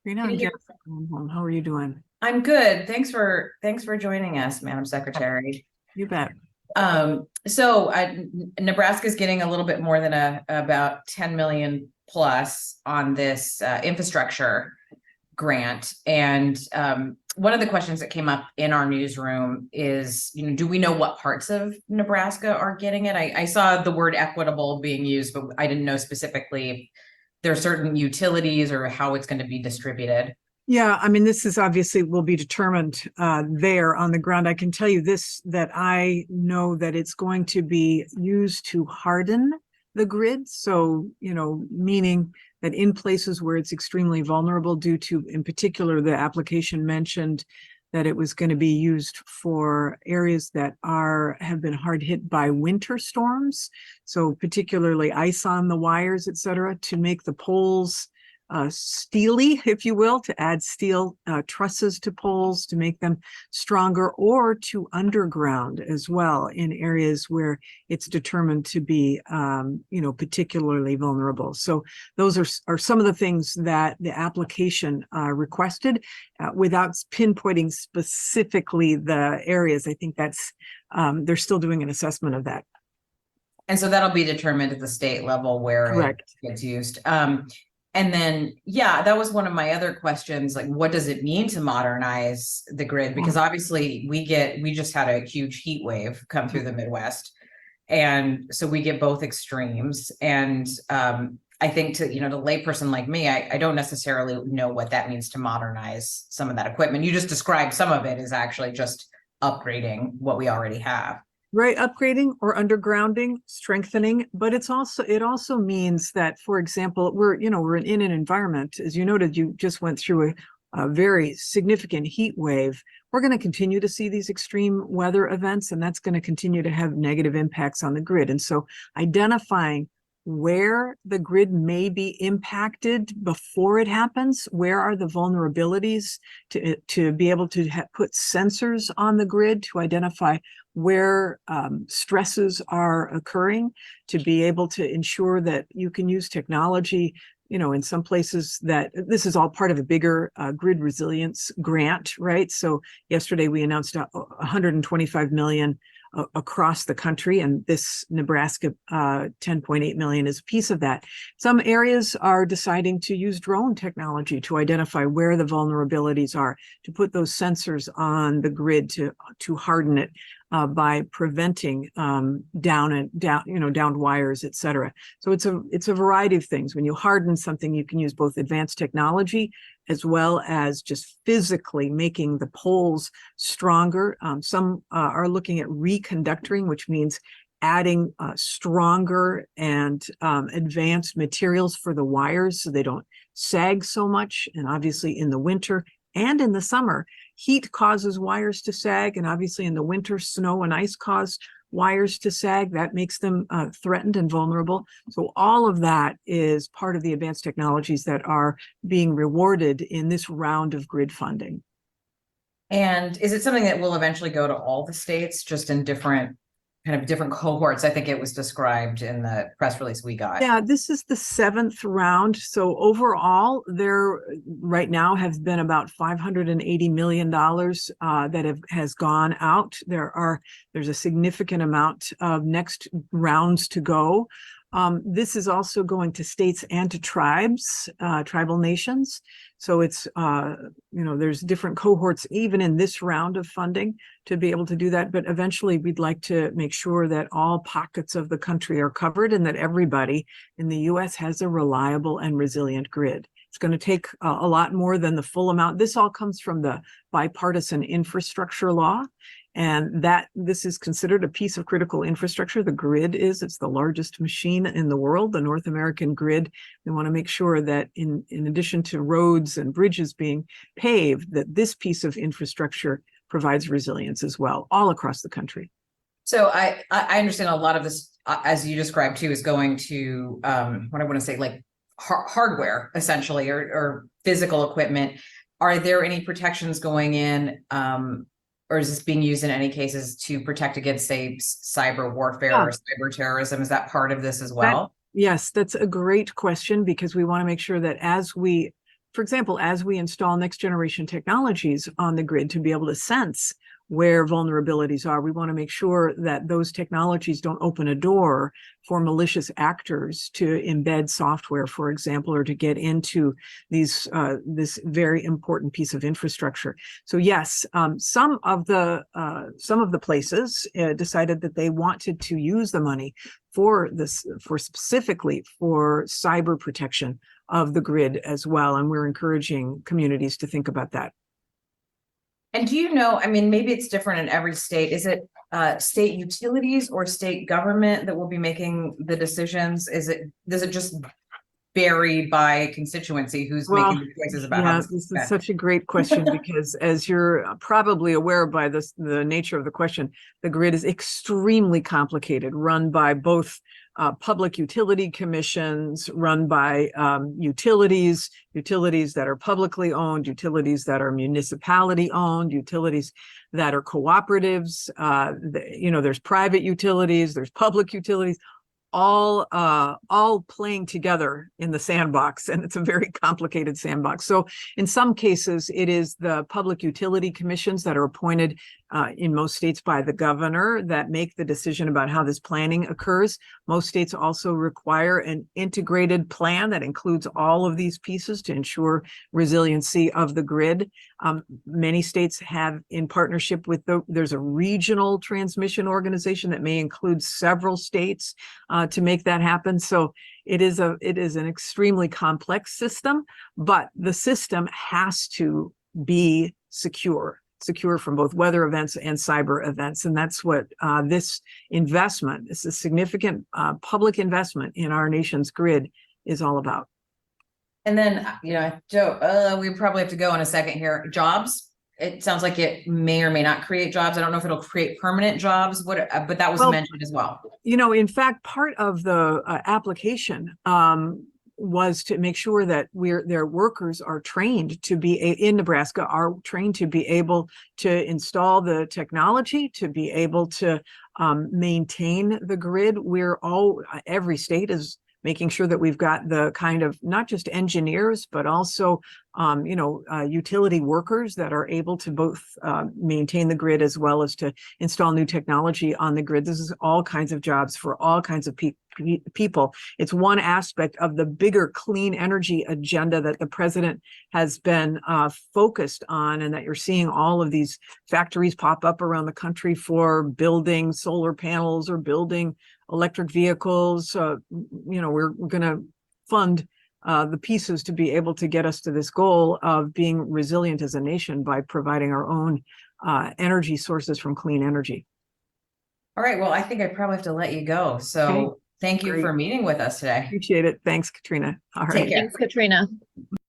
Rena Can and you hear? Jennifer Granholm, how are you doing? I'm good. Thanks for joining us, Madam Secretary. You bet. Nebraska is getting a little bit more than about 10 million plus on this infrastructure grant. And one of the questions that came up in our newsroom is, do we know what parts of Nebraska are getting it? I saw the word equitable being used, but I didn't know specifically if there are certain utilities or how it's going to be distributed. Yeah, I mean, this is obviously will be determined there on the ground. I can tell you this, that I know that it's going to be used to harden the grid. So, meaning that in places where it's extremely vulnerable due to, in particular, the application mentioned that it was going to be used for areas that have been hard hit by winter storms. So particularly ice on the wires, et cetera, to make the poles steely, if you will, to add steel trusses to poles to make them stronger, or to underground as well in areas where it's determined to be, particularly vulnerable. So those are some of the things that the application requested without pinpointing specifically the areas. I think that's they're still doing an assessment of that. And so that'll be determined at the state level where Correct. it gets used. And then, yeah, that was one of my other questions. Like, what does it mean to modernize the grid? Because obviously we just had a huge heat wave come through the Midwest. And so we get both extremes. And I think to, the layperson like me, I don't necessarily know what that means to modernize some of that equipment. You just described some of it is actually just upgrading what we already have. Right, upgrading or undergrounding, strengthening, but it also means that, for example, we're in an environment, as you noted, you just went through a very significant heat wave. We're going to continue to see these extreme weather events, and that's going to continue to have negative impacts on the grid. And so identifying where the grid may be impacted before it happens, where are the vulnerabilities to be able to put sensors on the grid to identify where stresses are occurring, to be able to ensure that you can use technology, in some places that this is all part of a bigger grid resilience grant, right? So yesterday we announced 125 million across the country, and this Nebraska 10.8 million is a piece of that. Some areas are deciding to use drone technology to identify where the vulnerabilities are, to put those sensors on the grid to harden it by preventing downed wires, et cetera. So it's a variety of things. When you harden something, you can use both advanced technology as well as just physically making the poles stronger. Some are looking at reconductoring, which means adding stronger and advanced materials for the wires so they don't sag so much. And obviously in the winter and in the summer, heat causes wires to sag, and obviously in the winter, snow and ice cause wires to sag. That makes them threatened and vulnerable. So all of that is part of the advanced technologies that are being rewarded in this round of grid funding. And is it something that will eventually go to all the states, just in different cohorts? I think it was described in the press release we got. Yeah, this is the 7th round. So overall, there right now have been about $580 million that has gone out. There's a significant amount of next rounds to go. This is also going to states and to tribes, tribal nations. So it's, there's different cohorts even in this round of funding to be able to do that. But eventually we'd like to make sure that all pockets of the country are covered and that everybody in the US has a reliable and resilient grid. It's going to take a lot more than the full amount. This all comes from the bipartisan infrastructure law. And this is considered a piece of critical infrastructure. The grid it's the largest machine in the world, the North American grid. We want to make sure that in addition to roads and bridges being paved, that this piece of infrastructure provides resilience as well, all across the country. So I understand a lot of this, as you described too, is going to what I want to say, like hardware essentially, or physical equipment. Are there any protections going in? Or is this being used in any cases to protect against, say, cyber warfare or cyber terrorism? Is that part of this as well? Yes, that's a great question, because we want to make sure that for example, as we install next generation technologies on the grid to be able to sense where vulnerabilities are, we want to make sure that those technologies don't open a door for malicious actors to embed software, for example, or to get into these this very important piece of infrastructure. So yes, some of the places decided that they wanted to use the money for this, for specifically for cyber protection of the grid as well, and we're encouraging communities to think about that. And do you know, I mean, maybe it's different in every state. Is it state utilities or state government that will be making the decisions? Does it just vary by constituency who's making the choices about how this is such a great question because as you're probably aware by the nature of the question, the grid is extremely complicated, run by both public utility commissions, run by utilities that are publicly owned, utilities that are municipality owned, utilities that are cooperatives. There's private utilities, there's public utilities, all playing together in the sandbox, and it's a very complicated sandbox. So in some cases, it is the public utility commissions that are appointed in most states by the governor that make the decision about how this planning occurs. Most states also require an integrated plan that includes all of these pieces to ensure resiliency of the grid. Many states have, in partnership with there's a regional transmission organization that may include several states to make that happen. So it is an extremely complex system, but the system has to be secure from both weather events and cyber events. And that's what this is a significant public investment in our nation's grid is all about. And then, Joe, we probably have to go in a second here. Jobs. It sounds like it may or may not create jobs. I don't know if it'll create permanent jobs, but that was mentioned as well. In fact, part of the application was to make sure that their workers are trained to be in Nebraska, are trained to be able to install the technology, to be able to maintain the grid. Every state is making sure that we've got the kind of not just engineers, but also utility workers that are able to both maintain the grid as well as to install new technology on the grid. This is all kinds of jobs for all kinds of people. It's one aspect of the bigger clean energy agenda that the president has been focused on, and that you're seeing all of these factories pop up around the country for building solar panels or building electric vehicles. We're going to fund the pieces to be able to get us to this goal of being resilient as a nation by providing our own energy sources from clean energy. All right. Well, I think I probably have to let you go. So thank you for meeting with us today. Appreciate it. Thanks, Katrina. All right. Thanks, Katrina.